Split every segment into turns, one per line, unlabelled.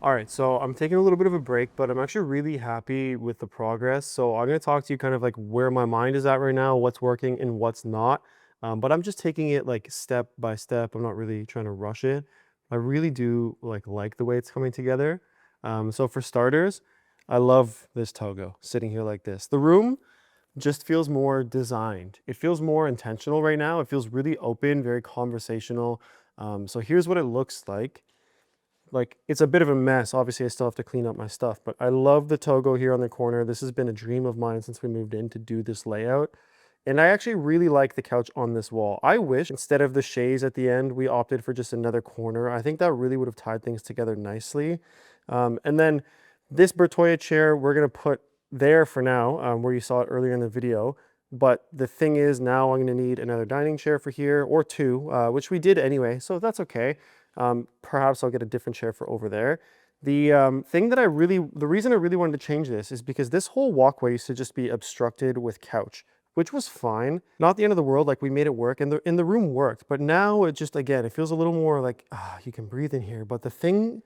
All right, so I'm taking a little bit of a break, but I'm actually really happy with the progress. So I'm going to talk to you kind of like where my mind is at right now, what's working and what's not. But I'm just taking it like step by step. I'm not really trying to rush it. I really do like the way it's coming together. So for starters, I love this Togo sitting here like this. The room just feels more designed. It feels more intentional right now. It feels really open, very conversational. So here's what it looks like. Like, it's a bit of a mess. Obviously, I still have to clean up my stuff, but I love the Togo here on the corner. This has been a dream of mine since we moved in to do this layout. And I actually really like the couch on this wall. I wish instead of the chaise at the end, we opted for just another corner. I think that really would have tied things together nicely. And then this Bertoya chair, we're gonna put there for now, where you saw it earlier in the video. But the thing is, now I'm gonna need another dining chair for here, or two, which we did anyway, so that's okay. Perhaps I'll get a different chair for over there. The the reason I really wanted to change this is because this whole walkway used to just be obstructed with couch, which was fine. Not the end of the world, like we made it work and the room worked, but now it just, again, it feels a little more like, you can breathe in here. But the thing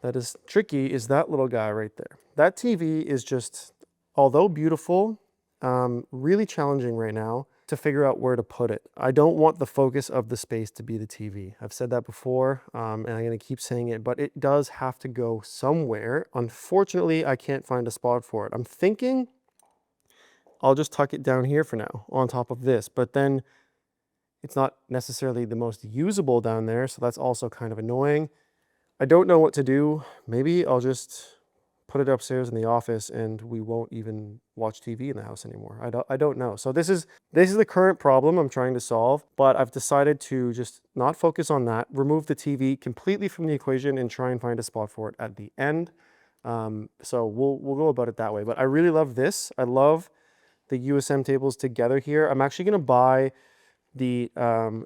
that is tricky is that little guy right there. That TV is just, although beautiful, really challenging right now to figure out where to put it. I don't want the focus of the space to be the TV. I've said that before, and I'm gonna keep saying it, but it does have to go somewhere. Unfortunately, I can't find a spot for it. I'm thinking I'll just tuck it down here for now on top of this, but then it's not necessarily the most usable down there, so that's also kind of annoying. I don't know what to do. Maybe I'll just put it upstairs in the office and we won't even watch TV in the house anymore. I don't know. So this is the current problem I'm trying to solve, but I've decided to just not focus on that, remove the TV completely from the equation and try and find a spot for it at the end. So we'll go about it that way. But I really love this. I love the USM tables together here. I'm actually going to buy the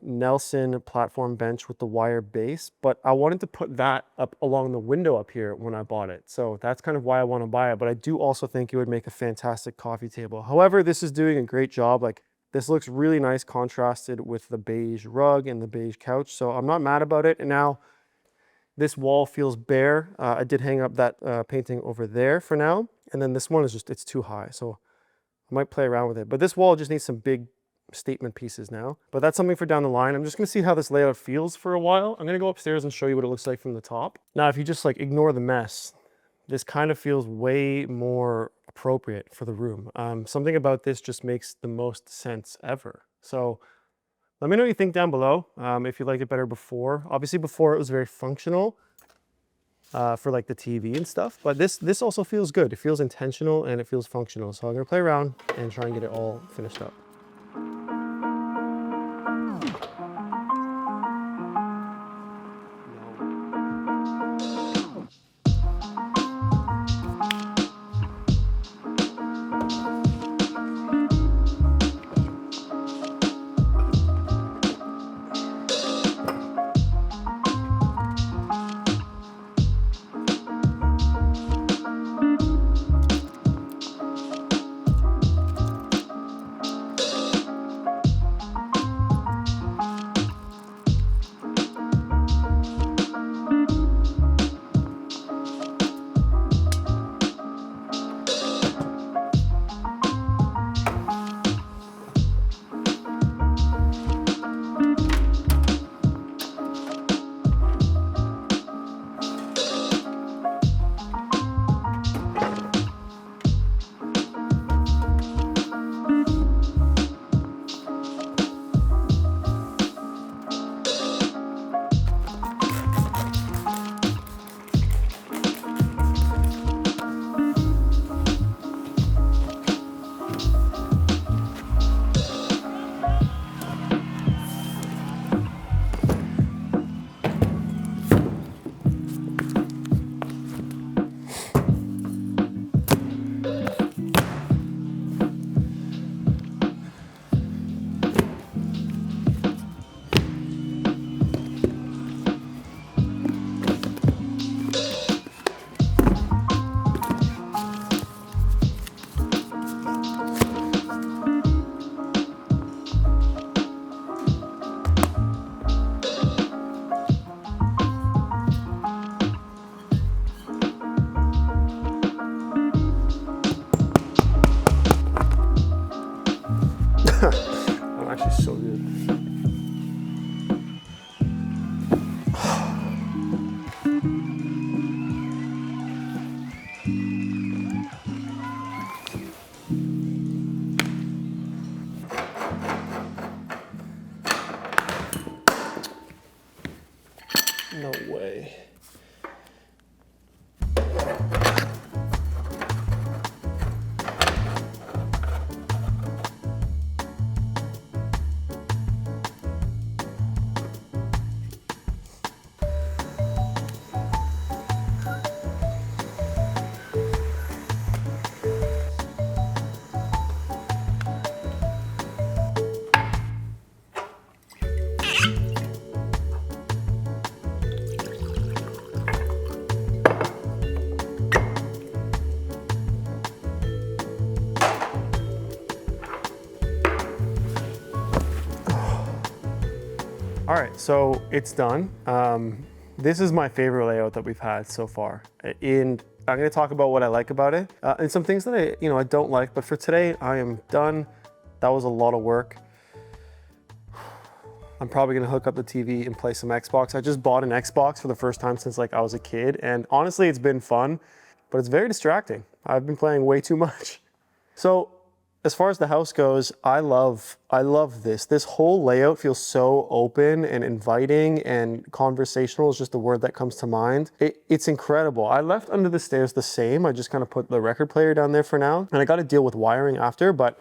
Nelson platform bench with the wire base, but I wanted to put that up along the window up here when I bought it. So that's kind of why I want to buy it, but I do also think it would make a fantastic coffee table. However, this is doing a great job. Like, this looks really nice contrasted with the beige rug and the beige couch. So I'm not mad about it. And now this wall feels bare. I did hang up that painting over there for now. And then this one is just, it's too high. So I might play around with it, but this wall just needs some big statement pieces now, but that's something for down the line. I'm just gonna see how this layout feels for a while. I'm gonna go upstairs and show you what it looks like from the top. Now, if you just like ignore the mess, this kind of feels way more appropriate for the room. Something about this just makes the most sense ever. So let me know what you think down below. If you liked it better before. Obviously before it was very functional for like the TV and stuff, but this also feels good. It feels intentional and it feels functional. So I'm gonna play around and try and get it all finished up. All right, so it's done. This is my favorite layout that we've had so far. And I'm gonna talk about what I like about it and some things that I don't like, but for today, I am done. That was a lot of work. I'm probably gonna hook up the TV and play some Xbox. I just bought an Xbox for the first time since like I was a kid, and honestly, it's been fun, but it's very distracting. I've been playing way too much. So as far as the house goes, I love this. This whole layout feels so open and inviting, and conversational is just the word that comes to mind. It's incredible. I left under the stairs the same. I just kind of put the record player down there for now, and I got to deal with wiring after, but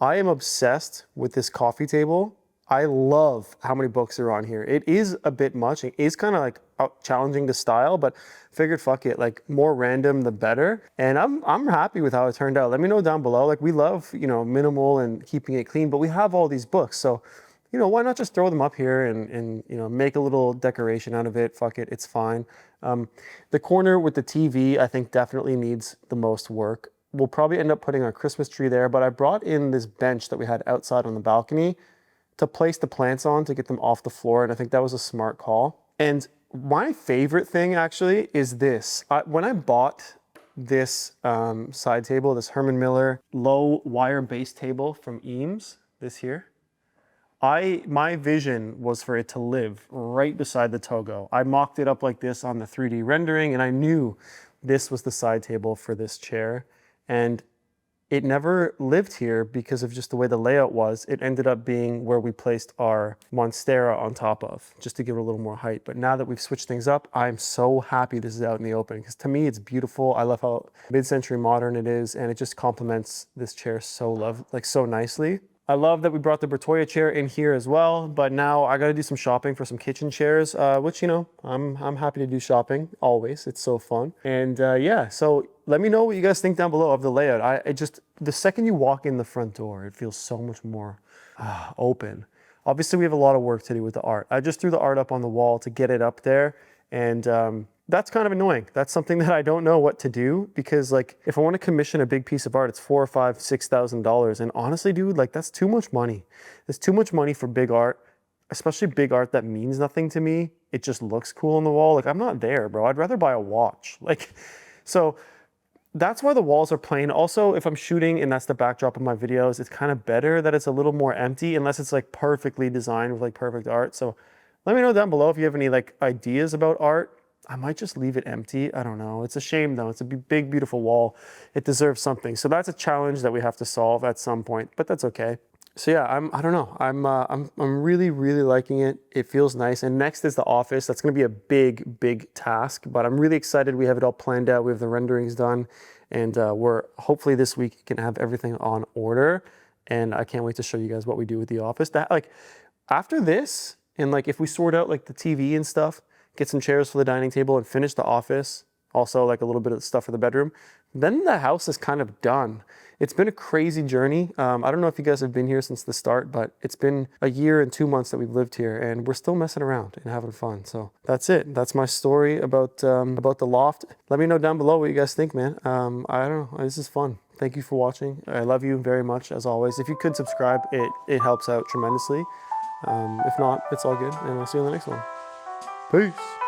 I am obsessed with this coffee table. I love how many books are on here. It is a bit much. It is kind of like challenging to style, but figured fuck it, like more random the better. And I'm happy with how it turned out. Let me know down below. Like we love, minimal and keeping it clean, but we have all these books. So, why not just throw them up here and make a little decoration out of it. Fuck it, it's fine. The corner with the TV, I think definitely needs the most work. We'll probably end up putting our Christmas tree there, but I brought in this bench that we had outside on the balcony to place the plants on to get them off the floor, and I think that was a smart call. And my favorite thing actually is this. When I bought this side table, this Herman Miller low wire base table from Eames, this here, my vision was for it to live right beside the Togo. I mocked it up like this on the 3D rendering, and I knew this was the side table for this chair. And it never lived here because of just the way the layout was. It ended up being where we placed our Monstera on top of, just to give it a little more height. But now that we've switched things up, I'm so happy this is out in the open, because to me, it's beautiful. I love how mid-century modern it is, and it just complements this chair so nicely. I love that we brought the Bertoya chair in here as well, but now I gotta do some shopping for some kitchen chairs, which, I'm happy to do shopping always. It's so fun. And yeah, so let me know what you guys think down below of the layout. The second you walk in the front door, it feels so much more open. Obviously, we have a lot of work to do with the art. I just threw the art up on the wall to get it up there, and that's kind of annoying. That's something that I don't know what to do, because like if I want to commission a big piece of art, it's $4,000 or $5,000, $6,000. And honestly, dude, like that's too much money. It's too much money for big art, especially big art that means nothing to me. It just looks cool on the wall. Like I'm not there, bro. I'd rather buy a watch. So that's why the walls are plain. Also, if I'm shooting and that's the backdrop of my videos, it's kind of better that it's a little more empty, unless it's like perfectly designed with like perfect art. So let me know down below if you have any like ideas about art. I might just leave it empty. I don't know. It's a shame though. It's a big, beautiful wall. It deserves something. So that's a challenge that we have to solve at some point, but that's okay. So yeah, I don't know. I'm really, really liking it. It feels nice. And next is the office. That's going to be a big task, but I'm really excited. We have it all planned out. We have the renderings done, and we're hopefully this week can have everything on order. And I can't wait to show you guys what we do with the office. That like after this, and like if we sort out like the TV and stuff, get some chairs for the dining table and finish the office, also like a little bit of stuff for the bedroom, then the house is kind of done. It's been a crazy journey. I don't know if you guys have been here since the start, but it's been a year and 2 months that we've lived here, and we're still messing around and having fun. So that's it. That's my story about the loft. Let me know down below what you guys think, man. I don't know. This is fun. Thank you for watching. I love you very much, as always. If you could subscribe, it helps out tremendously. If not, it's all good, and I'll see you on the next one. Peace.